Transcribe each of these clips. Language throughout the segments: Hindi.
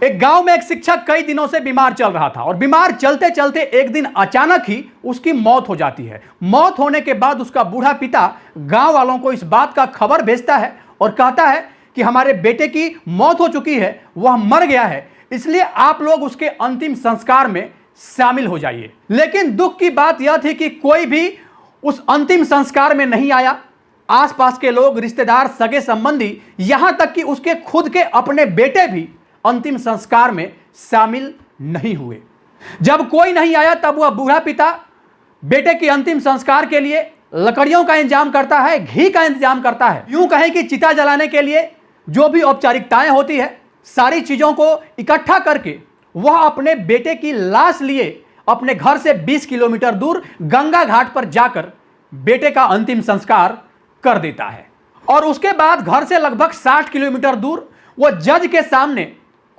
एक गांव में एक शिक्षक कई दिनों से बीमार चल रहा था और बीमार चलते चलते एक दिन अचानक ही उसकी मौत हो जाती है। मौत होने के बाद उसका बूढ़ा पिता गांव वालों को इस बात का खबर भेजता है और कहता है कि हमारे बेटे की मौत हो चुकी है, वह मर गया है, इसलिए आप लोग उसके अंतिम संस्कार में शामिल हो जाइए। लेकिन दुख की बात यह थी कि कोई भी उस अंतिम संस्कार में नहीं आया। आसपास के लोग, रिश्तेदार, सगे संबंधी, यहां तक कि उसके खुद के अपने बेटे भी अंतिम संस्कार में शामिल नहीं हुए। जब कोई नहीं आया तब वह बूढ़ा पिता बेटे के अंतिम संस्कार के लिए लकड़ियों का इंतजाम करता है, घी का इंतजाम करता है। यूं कहें कि चिता जलाने के लिए जो भी औपचारिकताएं होती है, सारी चीजों को इकट्ठा करके वह अपने बेटे की लाश लिए अपने घर से 20 किलोमीटर दूर गंगा घाट पर जाकर बेटे का अंतिम संस्कार कर देता है। और उसके बाद घर से लगभग 60 किलोमीटर दूर वह जज के सामने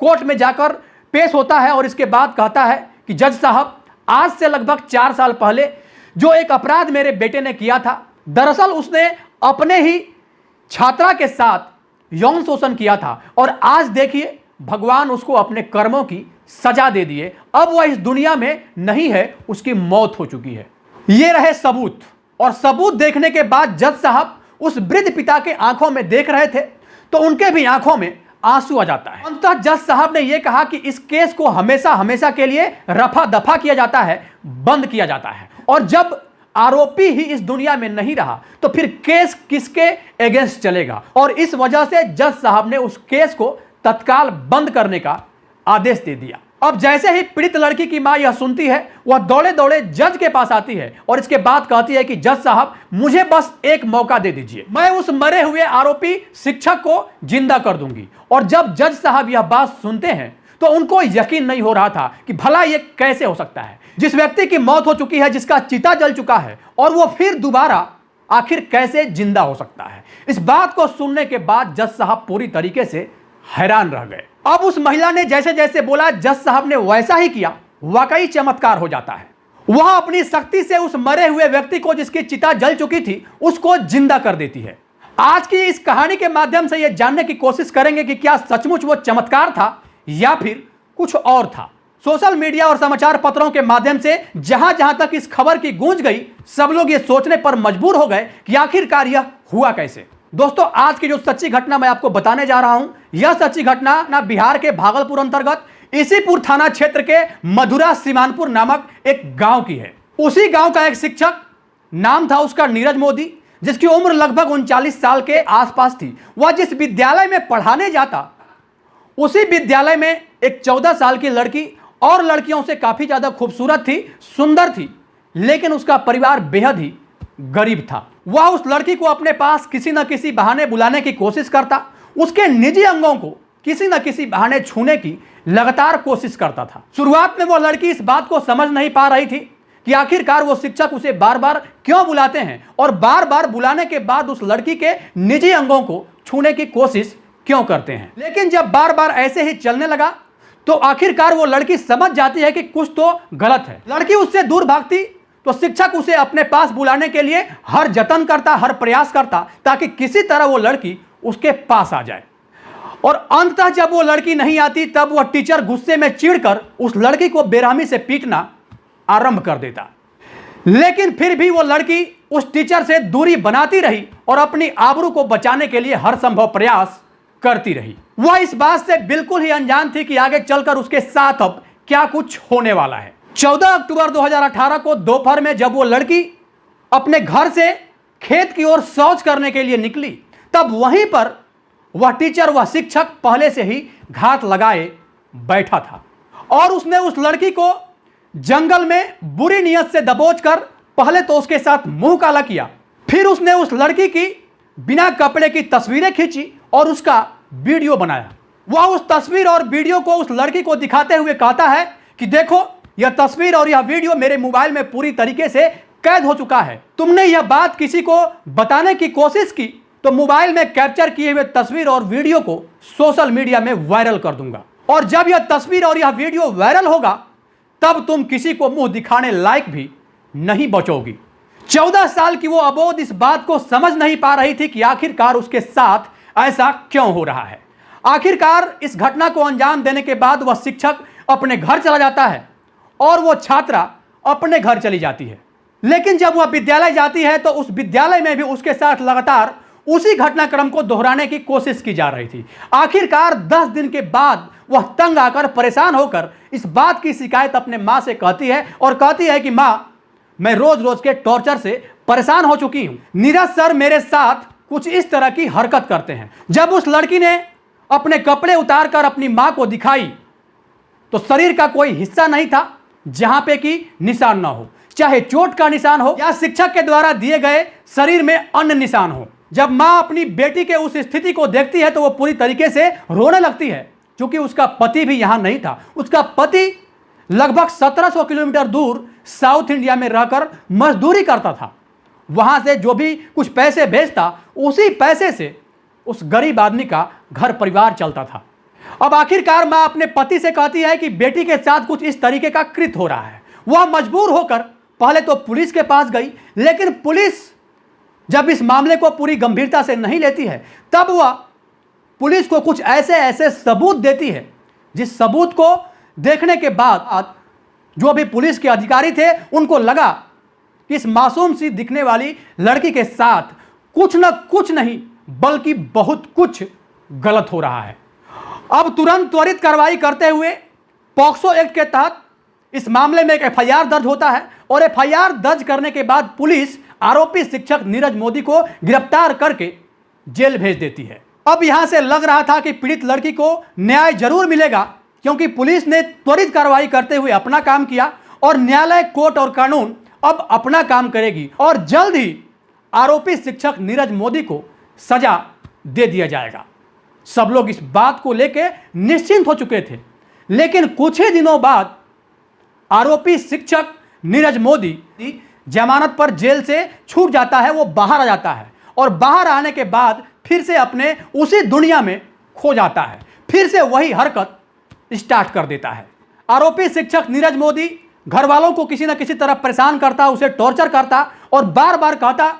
कोर्ट में जाकर पेश होता है और इसके बाद कहता है कि जज साहब, आज से लगभग 4 साल पहले जो एक अपराध मेरे बेटे ने किया था, दरअसल उसने अपने ही छात्रा के साथ यौन शोषण किया था और आज देखिए भगवान उसको अपने कर्मों की सजा दे दिए। अब वह इस दुनिया में नहीं है, उसकी मौत हो चुकी है। ये रहे सबूत। और सबूत देखने के बाद जज साहब उस वृद्ध पिता के आंखों में देख रहे थे तो उनके भी आंखों में आंसू आ जाता है। अंततः जज साहब ने यह कहा कि इस केस को हमेशा हमेशा के लिए रफा दफा किया जाता है, बंद किया जाता है। और जब आरोपी ही इस दुनिया में नहीं रहा तो फिर केस किसके अगेंस्ट चलेगा। और इस वजह से जज साहब ने उस केस को तत्काल बंद करने का आदेश दे दिया। अब जैसे ही पीड़ित लड़की की मां यह सुनती है, वह दौड़े दौड़े जज के पास आती है और इसके बाद कहती है कि जज साहब, मुझे बस एक मौका दे दीजिए, मैं उस मरे हुए आरोपी शिक्षक को जिंदा कर दूंगी। और जब जज साहब यह बात सुनते हैं तो उनको यकीन नहीं हो रहा था कि भला यह कैसे हो सकता है। जिस व्यक्ति की मौत हो चुकी है, जिसका चिता जल चुका है, और वो फिर दोबारा आखिर कैसे जिंदा हो सकता है। इस बात को सुनने के बाद जज साहब पूरी तरीके से हैरान रह गए। अब उस महिला ने जैसे जैसे बोला, जज साहब ने वैसा ही किया। वाकई चमत्कार हो जाता है। वह अपनी शक्ति से उस मरे हुए व्यक्ति को, जिसकी चिता जल चुकी थी, उसको जिंदा कर देती है। आज की इस कहानी के माध्यम से यह जानने की कोशिश करेंगे कि क्या सचमुच वो चमत्कार था या फिर कुछ और था। सोशल मीडिया और समाचार पत्रों के माध्यम से जहां जहां तक इस खबर की गूंज गई, सब लोग ये सोचने पर मजबूर हो गए कि आखिरकार यह हुआ कैसे। दोस्तों, आज की जो सच्ची घटना मैं आपको बताने जा रहा हूं, यह सच्ची घटना बिहार के भागलपुर अंतर्गत इसीपुर थाना क्षेत्र के मधुरा श्रीमानपुर नामक एक गांव की है। उसी गांव का एक शिक्षक, नाम था उसका नीरज मोदी, जिसकी उम्र लगभग 39 साल के आसपास थी। वह जिस विद्यालय में पढ़ाने जाता, उसी विद्यालय में एक 14 साल की लड़की और लड़कियों से काफी ज्यादा खूबसूरत थी, सुंदर थी, लेकिन उसका परिवार बेहद ही गरीब था। वह उस लड़की को अपने पास किसी न किसी बहाने बुलाने की कोशिश करता, उसके निजी अंगों को किसी न किसी बहाने छूने की लगातार कोशिश करता था। शुरुआत में वो लड़की इस बात को समझ नहीं पा रही थी कि आखिरकार वो शिक्षक उसे बार बार क्यों बुलाते हैं और बार बार बुलाने के बाद उस लड़की के निजी अंगों को छूने की कोशिश क्यों करते हैं। लेकिन जब बार बार ऐसे ही चलने लगा तो आखिरकार वो लड़की समझ जाती है कि कुछ तो गलत है। लड़की उससे दूर भागती तो शिक्षक उसे अपने पास बुलाने के लिए हर जतन करता, हर प्रयास करता, ताकि किसी तरह वो लड़की उसके पास आ जाए। और अंततः जब वो लड़की नहीं आती तब वह टीचर गुस्से में चिढ़कर उस लड़की को बेरहमी से पीटना आरंभ कर देता। लेकिन फिर भी वो लड़की उस टीचर से दूरी बनाती रही और अपनी आबरू को बचाने के लिए हर संभव प्रयास करती रही। वह इस बात से बिल्कुल ही अनजान थी कि आगे चलकर उसके साथ अब क्या कुछ होने वाला है। 14 अक्टूबर 2018 को दोपहर में जब वो लड़की अपने घर से खेत की ओर शौच करने के लिए निकली, तब वहीं पर वह टीचर, वह शिक्षक पहले से ही घात लगाए बैठा था और उसने उस लड़की को जंगल में बुरी नियत से दबोचकर पहले तो उसके साथ मुंह काला किया, फिर उसने उस लड़की की बिना कपड़े की तस्वीरें खींची और उसका वीडियो बनाया। वह उस तस्वीर और वीडियो को उस लड़की को दिखाते हुए कहता है कि देखो, यह तस्वीर और यह वीडियो मेरे मोबाइल में पूरी तरीके से कैद हो चुका है। तुमने यह बात किसी को बताने की कोशिश की तो मोबाइल में कैप्चर किए हुए तस्वीर और वीडियो को सोशल मीडिया में वायरल कर दूंगा, और जब यह तस्वीर और यह वीडियो वायरल होगा तब तुम किसी को मुंह दिखाने लायक भी नहीं बचोगी। 14 साल की वो अबोध इस बात को समझ नहीं पा रही थी कि आखिरकार उसके साथ ऐसा क्यों हो रहा है। आखिरकार इस घटना को अंजाम देने के बाद वह शिक्षक अपने घर चला जाता है और वो छात्रा अपने घर चली जाती है। लेकिन जब वह विद्यालय जाती है तो उस विद्यालय में भी उसके साथ लगातार उसी घटनाक्रम को दोहराने की कोशिश की जा रही थी। आखिरकार 10 दिन के बाद वह तंग आकर परेशान होकर इस बात की शिकायत अपने मां से करती है और कहती है कि मां, मैं रोज रोज के टॉर्चर से परेशान हो चुकी हूं। नीरज सर मेरे साथ कुछ इस तरह की हरकत करते हैं। जब उस लड़की ने अपने कपड़े उतारकर अपनी मां को दिखाई तो शरीर का कोई हिस्सा नहीं था जहां पे कि निशान ना हो, चाहे चोट का निशान हो या शिक्षक के द्वारा दिए गए शरीर में अन्य निशान हो। जब मां अपनी बेटी के उस स्थिति को देखती है तो वो पूरी तरीके से रोने लगती है, क्योंकि उसका पति भी यहां नहीं था। उसका पति लगभग 1700 किलोमीटर दूर साउथ इंडिया में रहकर मजदूरी करता था। वहां से जो भी कुछ पैसे भेजता उसी पैसे से उस गरीब आदमी का घर परिवार चलता था। अब आखिरकार मां अपने पति से कहती है कि बेटी के साथ कुछ इस तरीके का कृत्य हो रहा है। वह मजबूर होकर पहले तो पुलिस के पास गई, लेकिन पुलिस जब इस मामले को पूरी गंभीरता से नहीं लेती है तब वह पुलिस को कुछ ऐसे सबूत देती है, जिस सबूत को देखने के बाद जो भी पुलिस के अधिकारी थे उनको लगा कि इस मासूम सी दिखने वाली लड़की के साथ कुछ न कुछ नहीं बल्कि बहुत कुछ गलत हो रहा है। अब तुरंत त्वरित कार्रवाई करते हुए पॉक्सो एक्ट के तहत इस मामले में एक एफआईआर दर्ज होता है और एफआईआर दर्ज करने के बाद पुलिस आरोपी शिक्षक नीरज मोदी को गिरफ्तार करके जेल भेज देती है। अब यहां से लग रहा था कि पीड़ित लड़की को न्याय जरूर मिलेगा, क्योंकि पुलिस ने त्वरित कार्रवाई करते हुए अपना काम किया और न्यायालय, कोर्ट और कानून अब अपना काम करेगी और जल्द ही आरोपी शिक्षक नीरज मोदी को सजा दे दिया जाएगा। सब लोग इस बात को लेकर निश्चिंत हो चुके थे, लेकिन कुछ ही दिनों बाद आरोपी शिक्षक नीरज मोदी जमानत पर जेल से छूट जाता है। वो बाहर आ जाता है और बाहर आने के बाद फिर से अपने उसी दुनिया में खो जाता है, फिर से वही हरकत स्टार्ट कर देता है। आरोपी शिक्षक नीरज मोदी घर वालों को किसी न किसी तरह परेशान करता, उसे टॉर्चर करता और बार बार कहता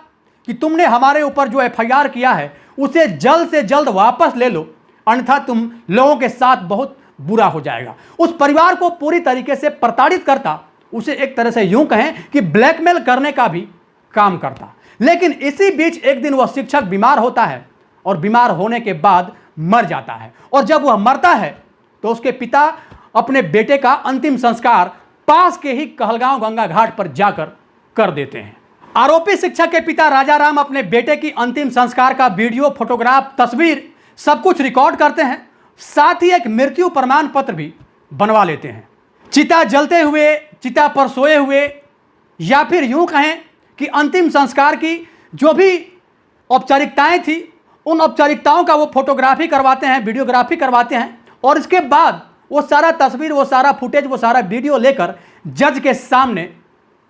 कि तुमने हमारे ऊपर जो एफआईआर किया है उसे जल्द से जल्द वापस ले लो, अन्यथा तुम लोगों के साथ बहुत बुरा हो जाएगा। उस परिवार को पूरी तरीके से प्रताड़ित करता, उसे एक तरह से यूं कहें कि ब्लैकमेल करने का भी काम करता। लेकिन इसी बीच एक दिन वह शिक्षक बीमार होता है और बीमार होने के बाद मर जाता है, और जब वह मरता है तो उसके पिता अपने बेटे का अंतिम संस्कार पास के ही कहलगांव गंगा घाट पर जाकर कर देते हैं। आरोपी शिक्षक के पिता राजाराम अपने बेटे की अंतिम संस्कार का वीडियो, फोटोग्राफ, तस्वीर सब कुछ रिकॉर्ड करते हैं, साथ ही एक मृत्यु प्रमाण पत्र भी बनवा लेते हैं। चिता जलते हुए, चिता पर सोए हुए, या फिर यूं कहें कि अंतिम संस्कार की जो भी औपचारिकताएं थी उन औपचारिकताओं का वो फोटोग्राफी करवाते हैं, वीडियोग्राफी करवाते हैं, और इसके बाद वो सारा तस्वीर, वो सारा फुटेज, वो सारा वीडियो लेकर जज के सामने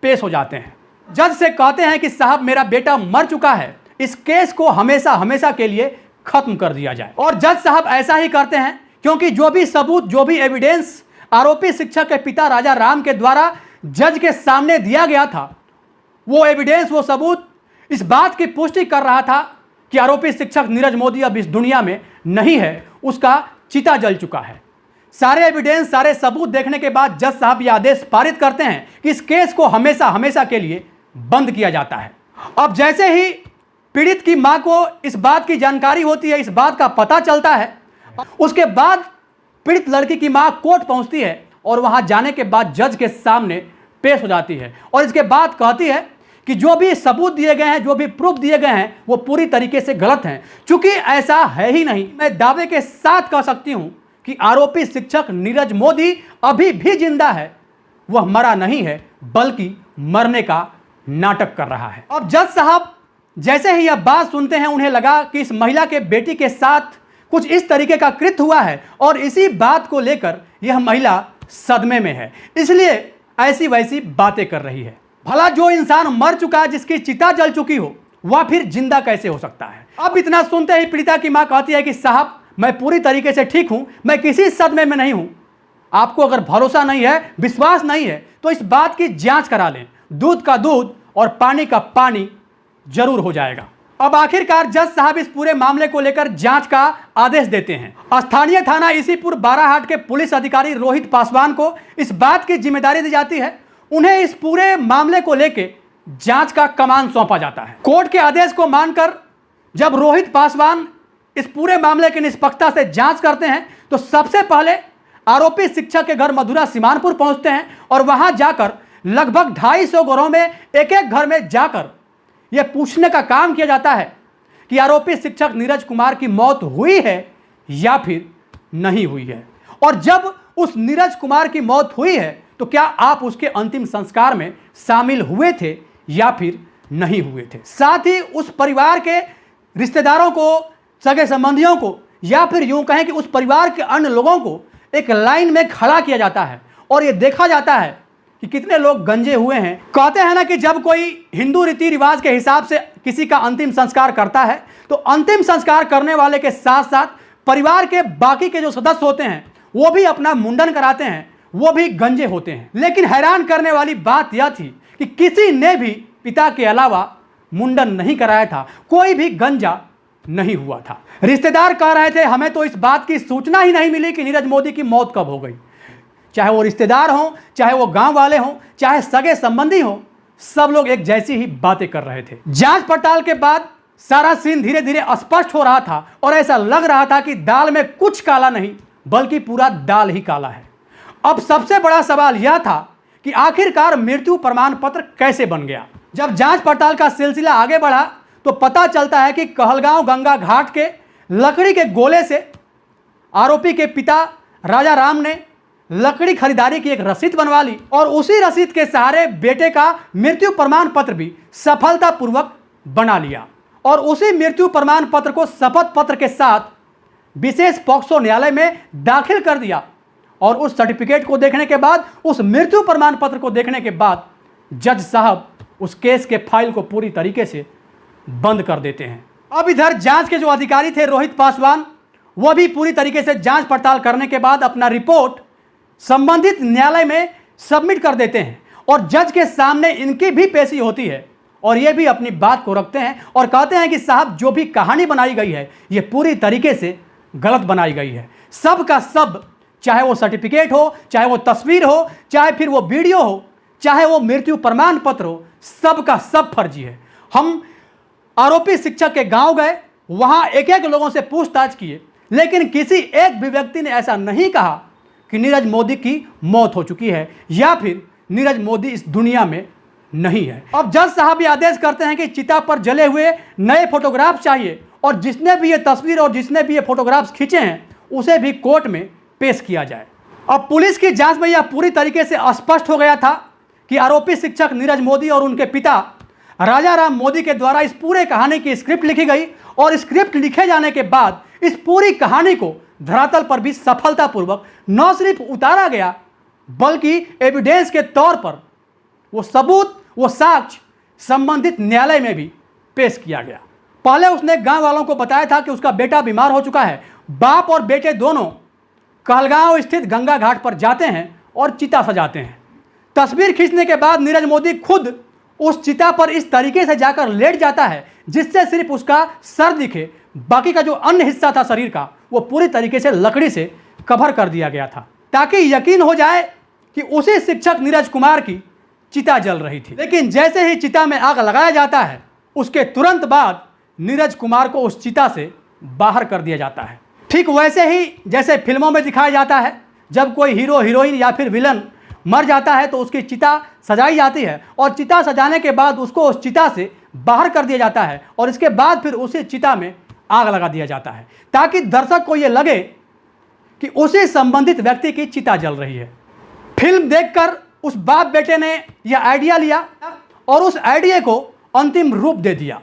पेश हो जाते हैं। जज से कहते हैं कि साहब मेरा बेटा मर चुका है, इस केस को हमेशा हमेशा के लिए खत्म कर दिया जाए। और जज साहब ऐसा ही करते हैं, क्योंकि जो भी सबूत, जो भी एविडेंस आरोपी शिक्षक के पिता राजा राम के द्वारा जज के सामने दिया गया था, वो एविडेंस, वो सबूत इस बात की पुष्टि कर रहा था कि आरोपी शिक्षक नीरज मोदी अब इस दुनिया में नहीं है, उसका चिता जल चुका है। सारे एविडेंस, सारे सबूत देखने के बाद जज साहब यह आदेश पारित करते हैं कि इस केस को हमेशा हमेशा के लिए बंद किया जाता है। अब जैसे ही पीड़ित की मां को इस बात की जानकारी होती है, इस बात का पता चलता है, उसके बाद पीड़ित लड़की की मां कोर्ट पहुंचती है और वहां जाने के बाद जज के सामने पेश हो जाती है और इसके बाद कहती है कि जो भी सबूत दिए गए हैं, जो भी प्रूफ दिए गए हैं, वो पूरी तरीके से गलत हैं। चूंकि ऐसा है ही नहीं, मैं दावे के साथ कह सकती हूं कि आरोपी शिक्षक नीरज मोदी अभी भी जिंदा है, वह मरा नहीं है बल्कि मरने का नाटक कर रहा है। अब जज साहब जैसे ही यह बात सुनते हैं, उन्हें लगा कि इस महिला के बेटी के साथ कुछ इस तरीके का कृत्य हुआ है और इसी बात को लेकर यह महिला सदमे में है, इसलिए ऐसी वैसी बातें कर रही है। भला जो इंसान मर चुका है, जिसकी चिता जल चुकी हो, वह फिर जिंदा कैसे हो सकता है। अब इतना सुनते ही पीड़िता की मां कहती है कि साहब मैं पूरी तरीके से ठीक हूं, मैं किसी सदमे में नहीं हूं। आपको अगर भरोसा नहीं है, विश्वास नहीं है, तो इस बात की जांच करा लें। दूध का दूध और पानी का पानी जरूर हो जाएगा। अब आखिरकार जज साहब इस पूरे मामले को लेकर जांच का आदेश देते हैं। स्थानीय थाना इसीपुर बाराहाट के पुलिस अधिकारी रोहित पासवान को इस बात की जिम्मेदारी दी जाती है, उन्हें इस पूरे मामले को लेकर जांच का कमान सौंपा जाता है। कोर्ट के आदेश को मानकर जब रोहित पासवान इस पूरे मामले की निष्पक्षता से जांच करते हैं तो सबसे पहले आरोपी शिक्षक के घर मधुरा सीमानपुर पहुंचते हैं और वहां जाकर लगभग 250 घरों में एक एक घर में जाकर यह पूछने का काम किया जाता है कि आरोपी शिक्षक नीरज कुमार की मौत हुई है या फिर नहीं हुई है, और जब उस नीरज कुमार की मौत हुई है तो क्या आप उसके अंतिम संस्कार में शामिल हुए थे या फिर नहीं हुए थे। साथ ही उस परिवार के रिश्तेदारों को, सगे संबंधियों को, या फिर यूं कहें कि उस परिवार के अन्य लोगों को एक लाइन में खड़ा किया जाता है और यह देखा जाता है कि कितने लोग गंजे हुए हैं। कहते हैं ना कि जब कोई हिंदू रीति रिवाज के हिसाब से किसी का अंतिम संस्कार करता है तो अंतिम संस्कार करने वाले के साथ साथ परिवार के बाकी के जो सदस्य होते हैं वो भी अपना मुंडन कराते हैं, वो भी गंजे होते हैं। लेकिन हैरान करने वाली बात यह थी कि किसी ने भी पिता के अलावा मुंडन नहीं कराया था, कोई भी गंजा नहीं हुआ था। रिश्तेदार कह रहे थे हमें तो इस बात की सूचना ही नहीं मिली कि नीरज मोदी की मौत कब हो गई। चाहे वो रिश्तेदार हों, चाहे वो गांव वाले हों, चाहे सगे संबंधी हों, सब लोग एक जैसी ही बातें कर रहे थे। जांच पड़ताल के बाद सारा सीन धीरे धीरे स्पष्ट हो रहा था और ऐसा लग रहा था कि दाल में कुछ काला नहीं बल्कि पूरा दाल ही काला है। अब सबसे बड़ा सवाल यह था कि आखिरकार मृत्यु प्रमाण पत्र कैसे बन गया। जब जांच पड़ताल का सिलसिला आगे बढ़ा तो पता चलता है कि कहलगांव गंगा घाट के लकड़ी के गोले से आरोपी के पिता राजा राम ने लकड़ी खरीदारी की एक रसीद बनवा ली और उसी रसीद के सहारे बेटे का मृत्यु प्रमाण पत्र भी सफलतापूर्वक बना लिया और उसी मृत्यु प्रमाण पत्र को शपथ पत्र के साथ विशेष पॉक्सो न्यायालय में दाखिल कर दिया। और उस सर्टिफिकेट को देखने के बाद, उस मृत्यु प्रमाण पत्र को देखने के बाद जज साहब उस केस के फाइल को पूरी तरीके से बंद कर देते हैं। अब इधर जांच के जो अधिकारी थे रोहित पासवान, वह भी पूरी तरीके से जांच पड़ताल करने के बाद अपना रिपोर्ट संबंधित न्यायालय में सबमिट कर देते हैं और जज के सामने इनकी भी पेशी होती है और ये भी अपनी बात को रखते हैं और कहते हैं कि साहब जो भी कहानी बनाई गई है ये पूरी तरीके से गलत बनाई गई है। सब का सब, चाहे वो सर्टिफिकेट हो, चाहे वो तस्वीर हो, चाहे फिर वो वीडियो हो, चाहे वो मृत्यु प्रमाण पत्र हो, सब का सब फर्जी है। हम आरोपी शिक्षक के गांव गए, वहां एक एक लोगों से पूछताछ किए, लेकिन किसी एक भी व्यक्ति ने ऐसा नहीं कहा कि नीरज मोदी की मौत हो चुकी है या फिर नीरज मोदी इस दुनिया में नहीं है। अब जज साहब ये आदेश करते हैं कि चिता पर जले हुए नए फोटोग्राफ चाहिए और जिसने भी ये तस्वीर और जिसने भी ये फोटोग्राफ्स खींचे हैं उसे भी कोर्ट में पेश किया जाए। अब पुलिस की जांच में यह पूरी तरीके से स्पष्ट हो गया था कि आरोपी शिक्षक नीरज मोदी और उनके पिता राजा राम मोदी के द्वारा इस पूरे कहानी की स्क्रिप्ट लिखी गई और स्क्रिप्ट लिखे जाने के बाद इस पूरी कहानी को धरातल पर भी सफलतापूर्वक न सिर्फ उतारा गया बल्कि एविडेंस के तौर पर वो सबूत, वो साक्ष्य संबंधित न्यायालय में भी पेश किया गया। पहले उसने गांव वालों को बताया था कि उसका बेटा बीमार हो चुका है। बाप और बेटे दोनों कहलगांव स्थित गंगा घाट पर जाते हैं और चिता सजाते हैं। तस्वीर खींचने के बाद नीरज मोदी खुद उस चिता पर इस तरीके से जाकर लेट जाता है जिससे सिर्फ उसका सर दिखे, बाकी का जो अन्य हिस्सा था शरीर का वो पूरी तरीके से लकड़ी से कवर कर दिया गया था ताकि यकीन हो जाए कि उसी शिक्षक नीरज कुमार की चिता जल रही थी। लेकिन जैसे ही चिता में आग लगाया जाता है उसके तुरंत बाद नीरज कुमार को उस चिता से बाहर कर दिया जाता है। ठीक वैसे ही जैसे फिल्मों में दिखाया जाता है, जब कोई हीरो हीरोइन या फिर विलन मर जाता है तो उसकी चिता सजाई जाती है और चिता सजाने के बाद उसको उस चिता से बाहर कर दिया जाता है और इसके बाद फिर उसी चिता में आग लगा दिया जाता है ताकि दर्शक को यह लगे कि उसी संबंधित व्यक्ति की चिता जल रही है। फिल्म देखकर उस बाप बेटे ने यह आइडिया लिया और उस आइडिया को अंतिम रूप दे दिया।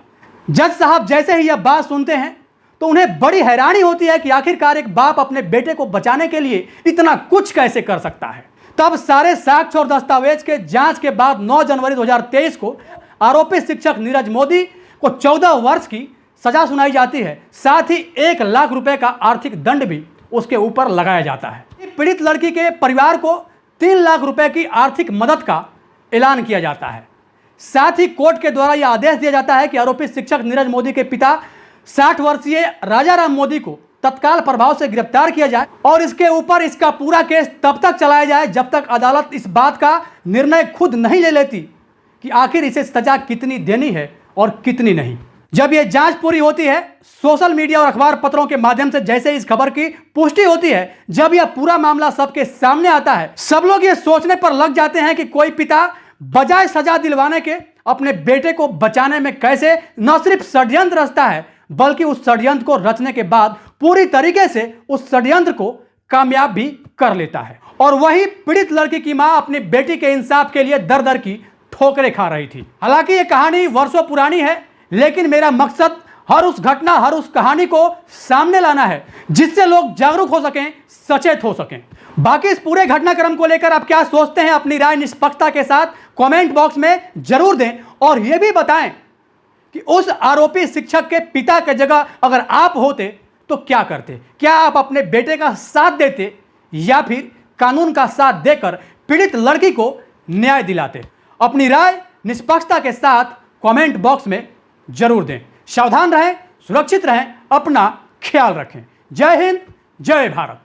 जज साहब जैसे ही यह बात सुनते हैं तो उन्हें बड़ी हैरानी होती है कि आखिरकार एक बाप अपने बेटे को बचाने के लिए इतना कुछ कैसे कर सकता है। तब सारे साक्ष्य और दस्तावेज के जांच के बाद 9 जनवरी 2023 को आरोपी शिक्षक नीरज मोदी को 14 वर्ष की सजा सुनाई जाती है। साथ ही 1 लाख रुपए का आर्थिक दंड भी उसके ऊपर लगाया जाता है। पीड़ित लड़की के परिवार को 3 लाख रुपए की आर्थिक मदद का ऐलान किया जाता है। साथ ही कोर्ट के द्वारा यह आदेश दिया जाता है कि आरोपित शिक्षक नीरज मोदी के पिता 60 वर्षीय राजाराम मोदी को तत्काल प्रभाव से गिरफ्तार किया जाए और इसके ऊपर इसका पूरा केस तब तक चलाया जाए जब तक अदालत इस बात का निर्णय खुद नहीं ले लेती कि आखिर इसे सजा कितनी देनी है और कितनी नहीं। जब यह जांच पूरी होती है, सोशल मीडिया और अखबार पत्रों के माध्यम से जैसे इस खबर की पुष्टि होती है, जब यह पूरा मामला सबके सामने आता है, सब लोग ये सोचने पर लग जाते हैं कि कोई पिता बजाय सजा दिलवाने के अपने बेटे को बचाने में कैसे न सिर्फ षड्यंत्र रचता है बल्कि उस षड्यंत्र को रचने के बाद पूरी तरीके से उस षड्यंत्र को कामयाब भी कर लेता है। और वही पीड़ित लड़की की मां अपनी बेटी के इंसाफ के लिए दर दर की ठोकरें खा रही थी। हालांकि यह कहानी वर्षों पुरानी है, लेकिन मेरा मकसद हर उस घटना, हर उस कहानी को सामने लाना है जिससे लोग जागरूक हो सकें, सचेत हो सकें। बाकी इस पूरे घटनाक्रम को लेकर आप क्या सोचते हैं, अपनी राय निष्पक्षता के साथ कमेंट बॉक्स में जरूर दें और यह भी बताएं कि उस आरोपी शिक्षक के पिता की जगह अगर आप होते तो क्या करते। क्या आप अपने बेटे का साथ देते या फिर कानून का साथ देकर पीड़ित लड़की को न्याय दिलाते। अपनी राय निष्पक्षता के साथ कमेंट बॉक्स में जरूर दें। सावधान रहें, सुरक्षित रहें, अपना ख्याल रखें। जय हिंद, जय भारत।